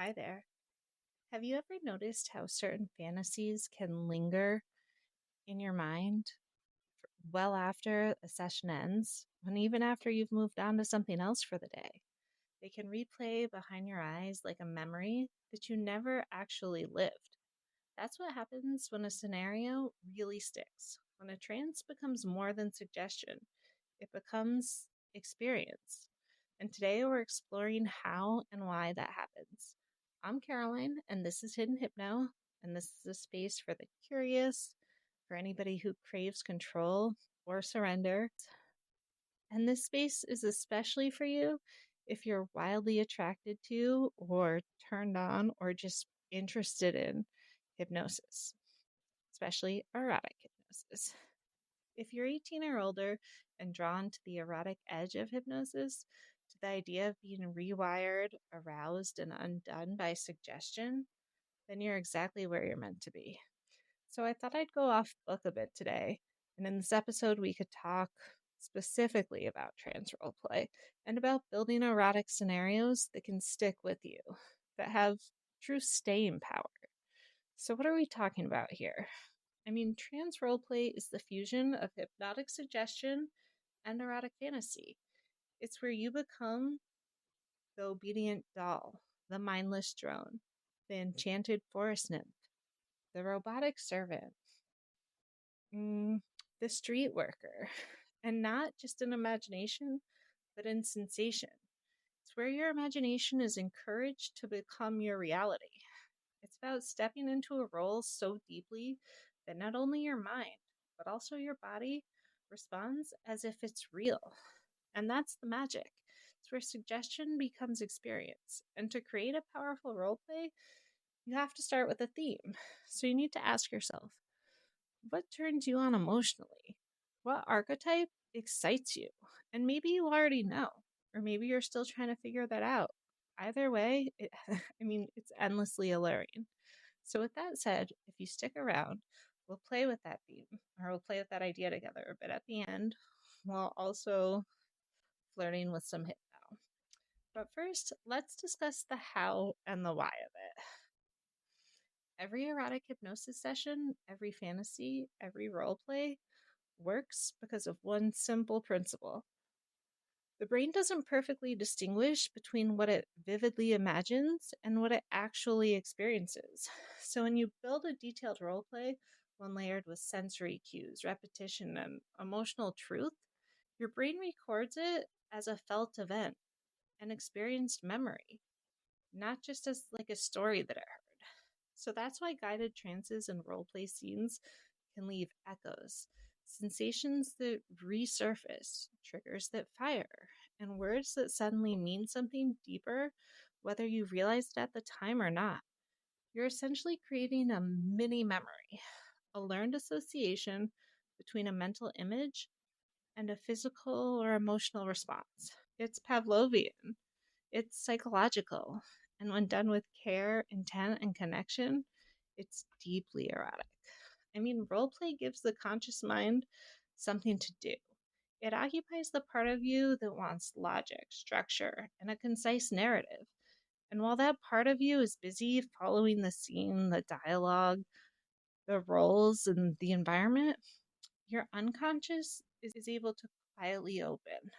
Hi there. Have you ever noticed how certain fantasies can linger in your mind well after a session ends, and even after you've moved on to something else for the day? They can replay behind your eyes like a memory that you never actually lived. That's what happens when a scenario really sticks. When a trance becomes more than suggestion, it becomes experience. And today we're exploring how and why that happens. I'm Caroline, and this is Hidden Hypno, and this is a space for the curious, for anybody who craves control or surrender. And this space is especially for you if you're wildly attracted to, or turned on, or just interested in hypnosis, especially erotic hypnosis. If you're 18 or older and drawn to the erotic edge of hypnosis, to the idea of being rewired, aroused, and undone by suggestion, then you're exactly where you're meant to be. So I thought I'd go off book a bit today. And in this episode, we could talk specifically about trance roleplay and about building erotic scenarios that can stick with you, that have true staying power. So, what are we talking about here? I mean, trance roleplay is the fusion of hypnotic suggestion and erotic fantasy. It's where you become the obedient doll, the mindless drone, the enchanted forest nymph, the robotic servant, the street worker, and not just in imagination, but in sensation. It's where your imagination is encouraged to become your reality. It's about stepping into a role so deeply that not only your mind, but also your body responds as if it's real. And that's the magic. It's where suggestion becomes experience. And to create a powerful role play, you have to start with a theme. So you need to ask yourself, what turns you on emotionally? What archetype excites you? And maybe you already know, or maybe you're still trying to figure that out. Either way, it's endlessly alluring. So, with that said, if you stick around, we'll play with that theme, or we'll play with that idea together a bit at the end, while also flirting with some hypno. But first, let's discuss the how and the why of it. Every erotic hypnosis session, every fantasy, every role play works because of one simple principle. The brain doesn't perfectly distinguish between what it vividly imagines and what it actually experiences. So when you build a detailed role play, one layered with sensory cues, repetition, and emotional truth, your brain records it as a felt event, an experienced memory, not just as like a story that it heard. So that's why guided trances and role play scenes can leave echoes, sensations that resurface, triggers that fire, and words that suddenly mean something deeper, whether you realized it at the time or not. You're essentially creating a mini memory, a learned association between a mental image and a physical or emotional response. It's Pavlovian, it's psychological, and when done with care, intent, and connection, it's deeply erotic. I mean, roleplay gives the conscious mind something to do. It occupies the part of you that wants logic, structure, and a concise narrative. And while that part of you is busy following the scene, the dialogue, the roles, and the environment, your unconscious is able to quietly open.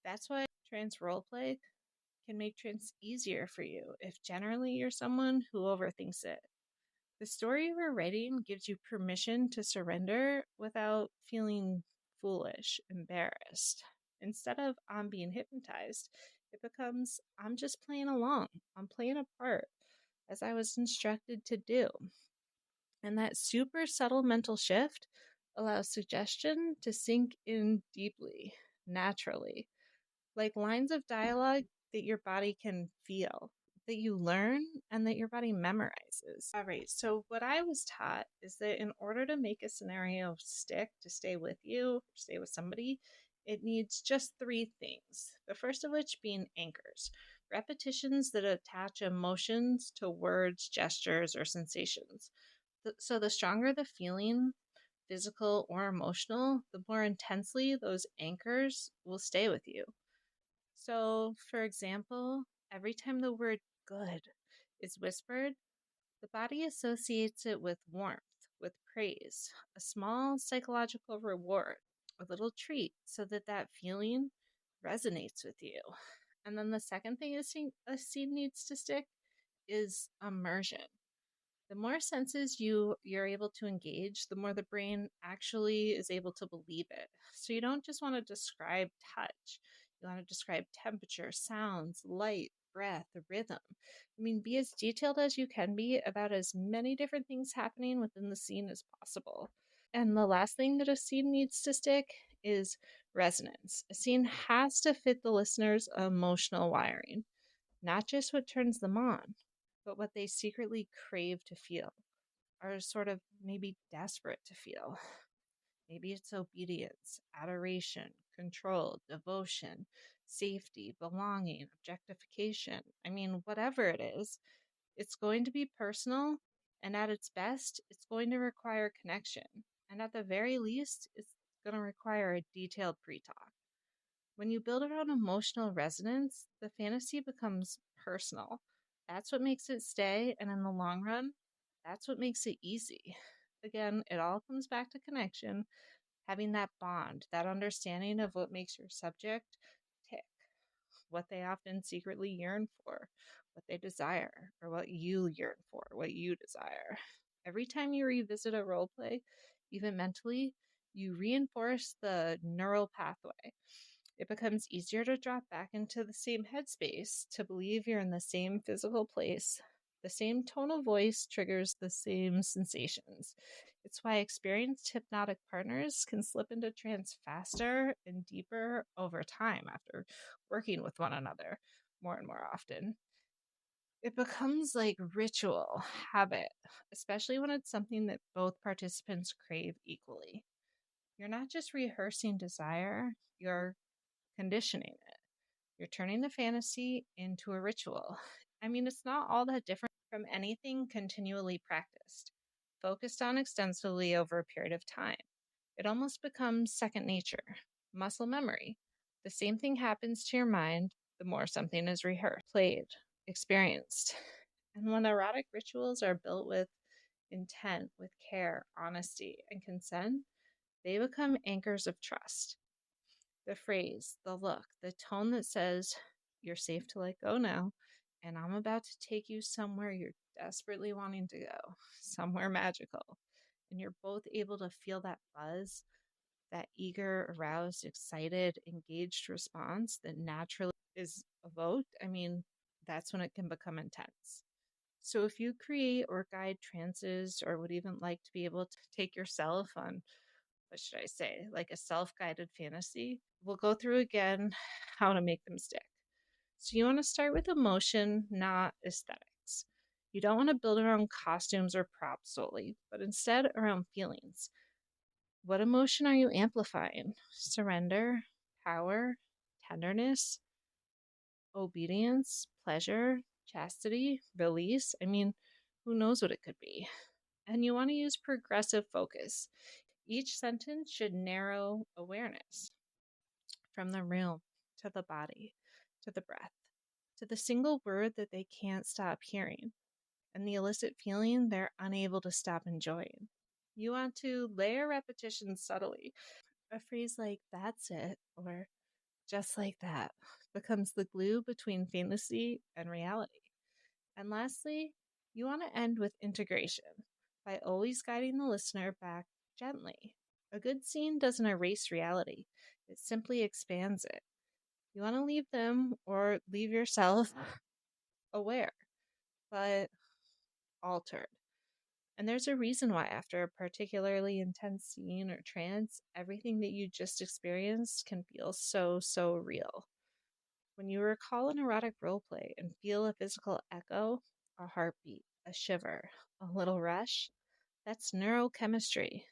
That's why trance roleplay can make trance easier for you if generally you're someone who overthinks it. The story we're writing gives you permission to surrender without feeling foolish, embarrassed. Instead of I'm being hypnotized, it becomes I'm just playing along. I'm playing a part as I was instructed to do. And that super subtle mental shift allows suggestion to sink in deeply, naturally, like lines of dialogue that your body can feel, that you learn, and that your body memorizes. All right, so what I was taught is that in order to make a scenario stick, to stay with you, stay with somebody, it needs just three things. The first of which being anchors, repetitions that attach emotions to words, gestures, or sensations. So the stronger the feeling, physical or emotional, the more intensely those anchors will stay with you. So, for example, every time the word good is whispered, the body associates it with warmth, with praise, a small psychological reward, a little treat, so that that feeling resonates with you. And then the second thing a scene needs to stick is immersion. The more senses you're able to engage, the more the brain actually is able to believe it. So you don't just want to describe touch. You want to describe temperature, sounds, light, breath, rhythm. I mean, be as detailed as you can be about as many different things happening within the scene as possible. And the last thing that a scene needs to stick is resonance. A scene has to fit the listener's emotional wiring, not just what turns them on, but what they secretly crave to feel, are sort of maybe desperate to feel. Maybe it's obedience, adoration, control, devotion, safety, belonging, objectification. I mean, whatever it is, it's going to be personal, and at its best, it's going to require connection. And at the very least, it's going to require a detailed pre talk. When you build around emotional resonance, the fantasy becomes personal. That's what makes it stay, and in the long run, that's what makes it easy. Again, it all comes back to connection, having that bond, that understanding of what makes your subject tick, what they often secretly yearn for, what they desire, or what you yearn for, what you desire. Every time you revisit a role play, even mentally, you reinforce the neural pathway. It becomes easier to drop back into the same headspace, to believe you're in the same physical place. The same tone of voice triggers the same sensations. It's why experienced hypnotic partners can slip into trance faster and deeper over time after working with one another more and more often. It becomes like ritual, habit, especially when it's something that both participants crave equally. You're not just rehearsing desire, you're conditioning it. You're turning the fantasy into a ritual. I mean, it's not all that different from anything continually practiced, focused on extensively over a period of time. It almost becomes second nature, muscle memory. The same thing happens to your mind the more something is rehearsed, played, experienced. And when erotic rituals are built with intent, with care, honesty, and consent, they become anchors of trust. The phrase, the look, the tone that says, "You're safe to let go now, and I'm about to take you somewhere you're desperately wanting to go, somewhere magical." And you're both able to feel that buzz, that eager, aroused, excited, engaged response that naturally is evoked. I mean, that's when it can become intense. So if you create or guide trances, or would even like to be able to take yourself on, what should I say, like a self guided fantasy, we'll go through again how to make them stick. So you want to start with emotion, not aesthetics. You don't want to build around costumes or props solely, but instead around feelings. What emotion are you amplifying? Surrender, power, tenderness, obedience, pleasure, chastity, release? I mean, who knows what it could be? And you want to use progressive focus. Each sentence should narrow awareness from the room to the body to the breath to the single word that they can't stop hearing and the illicit feeling they're unable to stop enjoying. You want to layer repetition subtly. A phrase like "that's it" or "just like that" becomes the glue between fantasy and reality. And lastly, you want to end with integration by always guiding the listener back gently. A good scene doesn't erase reality, it simply expands it. You want to leave them or leave yourself aware, but altered. And there's a reason why, after a particularly intense scene or trance, everything that you just experienced can feel so, so real. When you recall an erotic roleplay and feel a physical echo, a heartbeat, a shiver, a little rush, that's neurochemistry.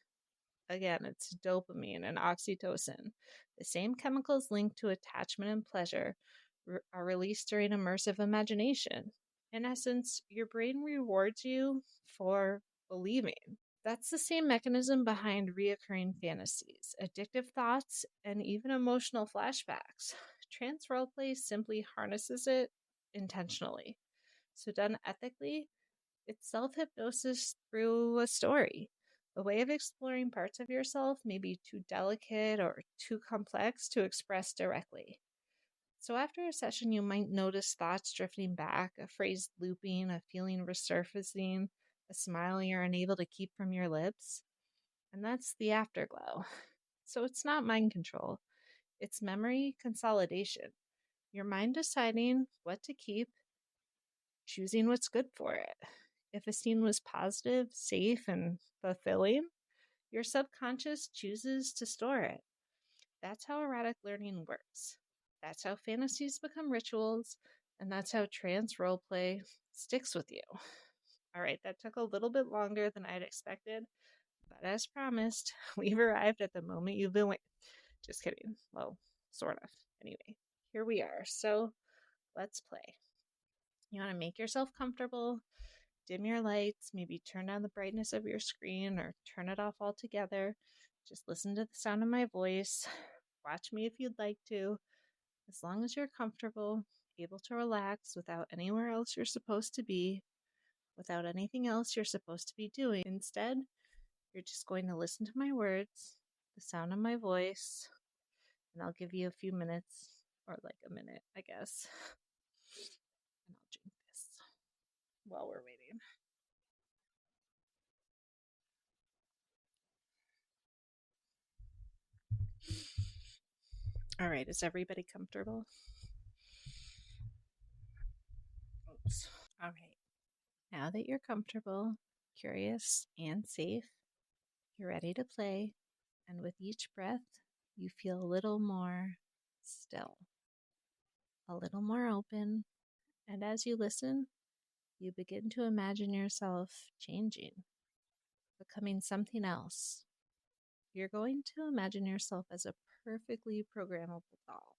Again, it's dopamine and oxytocin. The same chemicals linked to attachment and pleasure are released during immersive imagination. In essence, your brain rewards you for believing. That's the same mechanism behind reoccurring fantasies, addictive thoughts, and even emotional flashbacks. Trance roleplay simply harnesses it intentionally. So, done ethically, it's self hypnosis through a story, a way of exploring parts of yourself maybe too delicate or too complex to express directly. So, after a session, you might notice thoughts drifting back, a phrase looping, a feeling resurfacing, a smile you're unable to keep from your lips. And that's the afterglow. So, it's not mind control, it's memory consolidation. Your mind deciding what to keep, choosing what's good for it. If a scene was positive, safe, and fulfilling, your subconscious chooses to store it. That's how erotic learning works. That's how fantasies become rituals, and that's how trance roleplay sticks with you. All right, that took a little bit longer than I'd expected, but as promised, we've arrived at the moment you've been waiting. Just kidding. Well, sort of. Anyway, here we are. So let's play. You want to make yourself comfortable, dim your lights, maybe turn down the brightness of your screen or turn it off altogether. Just listen to the sound of my voice. Watch me if you'd like to. As long as you're comfortable, able to relax without anywhere else you're supposed to be, without anything else you're supposed to be doing. Instead, you're just going to listen to my words, the sound of my voice, and I'll give you a few minutes, or like a minute, I guess. And I'll drink this while we're waiting. All right, is everybody comfortable? Oops. All right. Now that you're comfortable, curious, and safe, you're ready to play. And with each breath, you feel a little more still, a little more open. And as you listen, you begin to imagine yourself changing, becoming something else. You're going to imagine yourself as a perfectly programmable doll.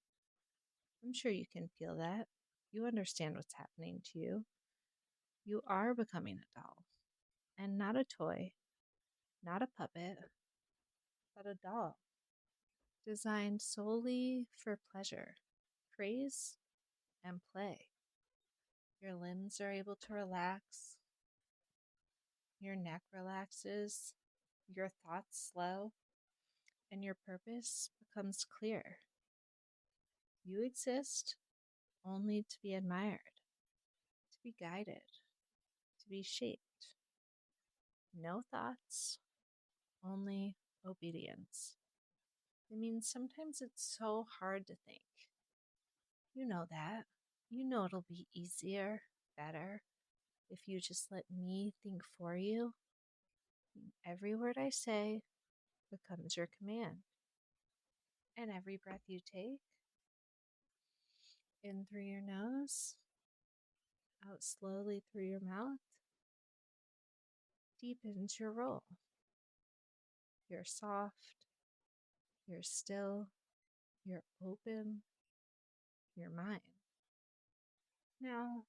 I'm sure you can feel that. You understand what's happening to you. You are becoming a doll, and not a toy, not a puppet, but a doll designed solely for pleasure, praise, and play. Your limbs are able to relax, your neck relaxes, your thoughts slow, and your purpose becomes clear. You exist only to be admired, to be guided, to be shaped. No thoughts, only obedience. It means sometimes it's so hard to think. You know that. You know it'll be easier, better, if you just let me think for you. Every word I say becomes your command. And every breath you take, in through your nose, out slowly through your mouth, deepens your role. You're soft, you're still, you're open, you're mine. Now,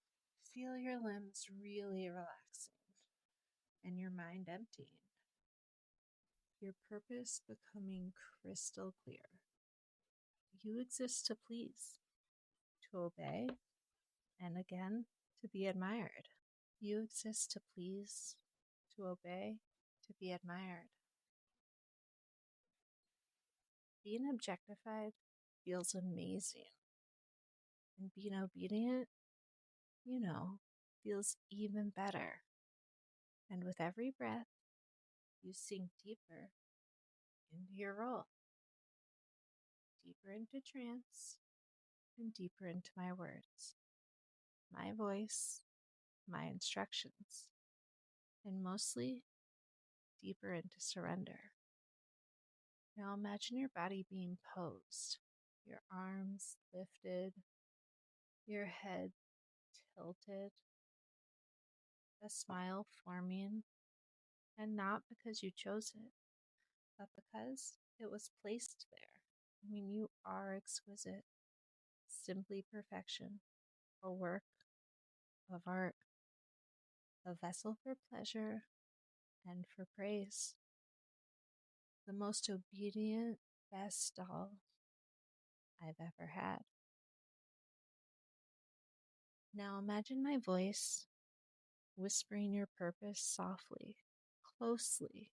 feel your limbs really relaxing and your mind emptying. Your purpose becoming crystal clear. You exist to please, to obey, and again, to be admired. You exist to please, to obey, to be admired. Being objectified feels amazing, and being obedient, feels even better. And with every breath, you sink deeper into your role, deeper into trance, and deeper into my words, my voice, my instructions, and mostly deeper into surrender. Now imagine your body being posed, your arms lifted, your head tilted, a smile forming, and not because you chose it, but because it was placed there. You are exquisite, simply perfection, a work of art, a vessel for pleasure and for praise, the most obedient, best doll I've ever had. Now imagine my voice whispering your purpose softly, closely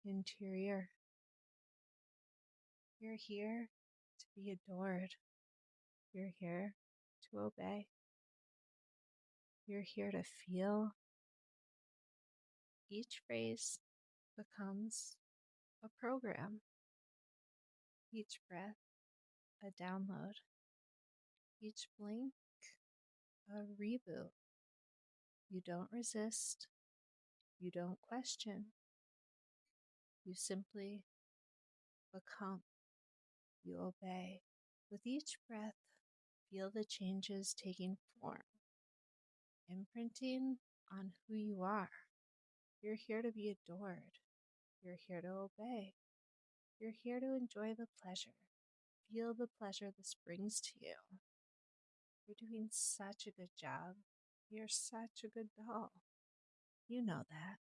into your ear. You're here to be adored. You're here to obey. You're here to feel. Each phrase becomes a program. Each breath, a download. Each blink, a reboot. You don't resist. You don't question. You simply become. You obey. With each breath, feel the changes taking form, imprinting on who you are. You're here to be adored. You're here to obey. You're here to enjoy the pleasure. Feel the pleasure this brings to you. You're doing such a good job. You're such a good doll. You know that,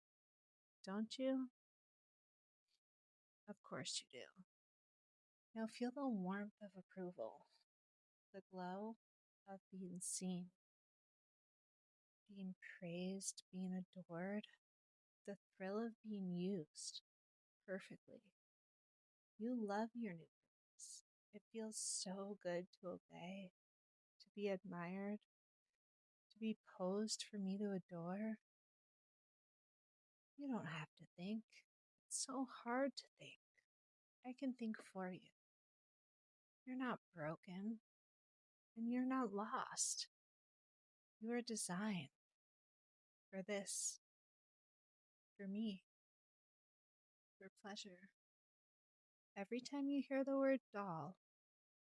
don't you? Of course you do. Now feel the warmth of approval, the glow of being seen, being praised, being adored, the thrill of being used perfectly. You love your new purpose. It feels so good to obey, to be admired, to be posed for me to adore. You don't have to think. It's so hard to think. I can think for you. You're not broken, and you're not lost. You are designed for this, for me, for pleasure. Every time you hear the word doll,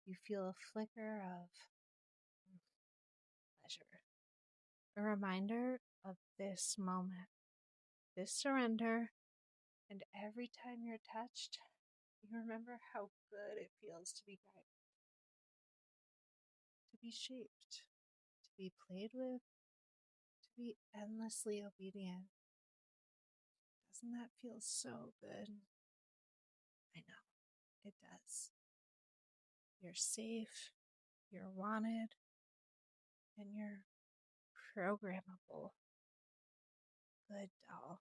you feel a flicker of pleasure, a reminder of this moment, this surrender, and every time you're touched, you remember how good it feels to be guided, to be shaped, to be played with, to be endlessly obedient. Doesn't that feel so good? I know, it does. You're safe, you're wanted, and you're programmable. Good doll,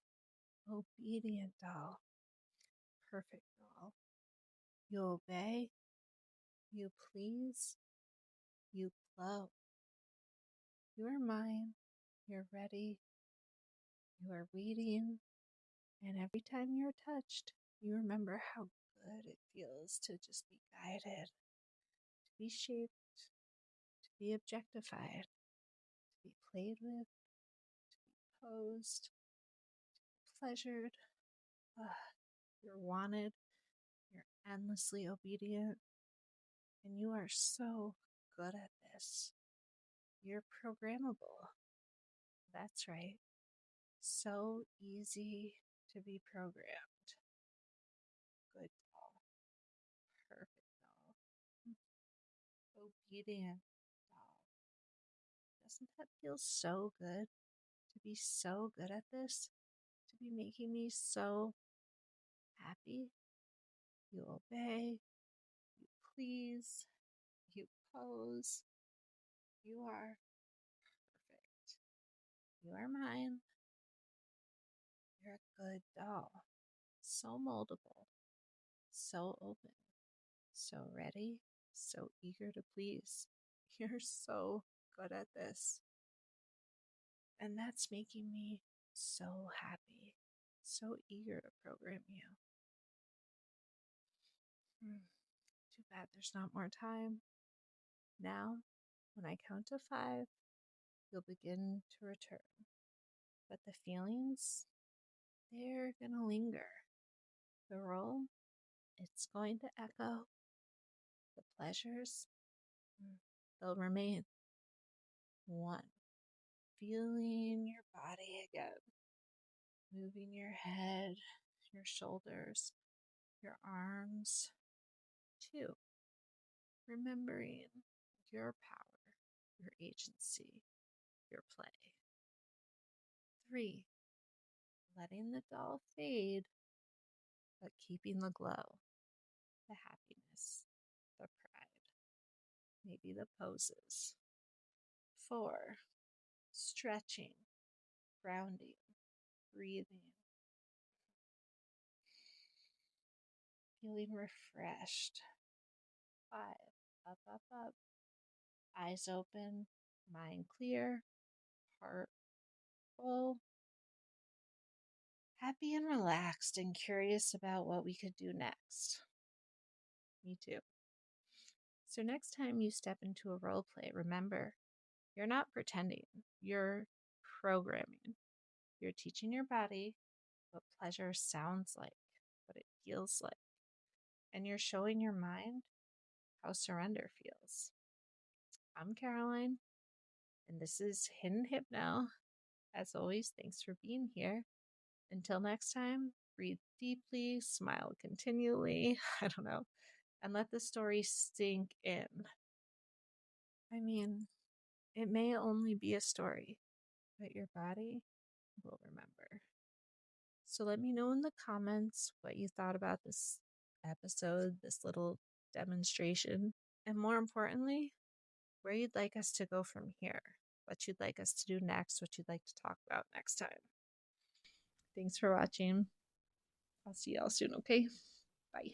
obedient doll, perfect doll. You obey, you please, you glow. You are mine, you're ready, you are waiting, and every time you're touched, you remember how good it feels to just be guided, to be shaped, to be objectified, to be played with, to be posed, pleasured. You're wanted, you're endlessly obedient, and you are so good at this. You're programmable. That's right. So easy to be programmed. Good doll. Perfect doll. Obedient doll. Doesn't that feel so good to be so good at this? To be making me so happy? You obey, you please, you pose. You are perfect. You are mine. You're a good doll. So moldable, so open, so ready, so eager to please. You're so good at this. And that's making me so happy, so eager to program you. Too bad there's not more time. Now, when I count to 5, you'll begin to return. But the feelings, they're gonna linger. The role, it's going to echo. The pleasures, they'll remain. 1, feeling your body again, moving your head, your shoulders, your arms. 2, remembering your power, your agency, your play. 3, letting the doll fade, but keeping the glow, the happiness, the pride, maybe the poses. 4, stretching, grounding, breathing, feeling refreshed. 5, up, up, up, eyes open, mind clear, heart full, happy and relaxed and curious about what we could do next. Me too. So next time you step into a role play, remember, you're not pretending, you're programming. You're teaching your body what pleasure sounds like, what it feels like, and you're showing your mind how surrender feels. I'm Caroline, and this is Hidden Hypno. As always, thanks for being here. Until next time, breathe deeply, smile continually, I don't know, and let the story sink in. I mean, it may only be a story, but your body will remember. So let me know in the comments what you thought about this episode, this little demonstration, and more importantly, where you'd like us to go from here, what you'd like us to do next, what you'd like to talk about next time. Thanks for watching. I'll see y'all soon, okay? Bye.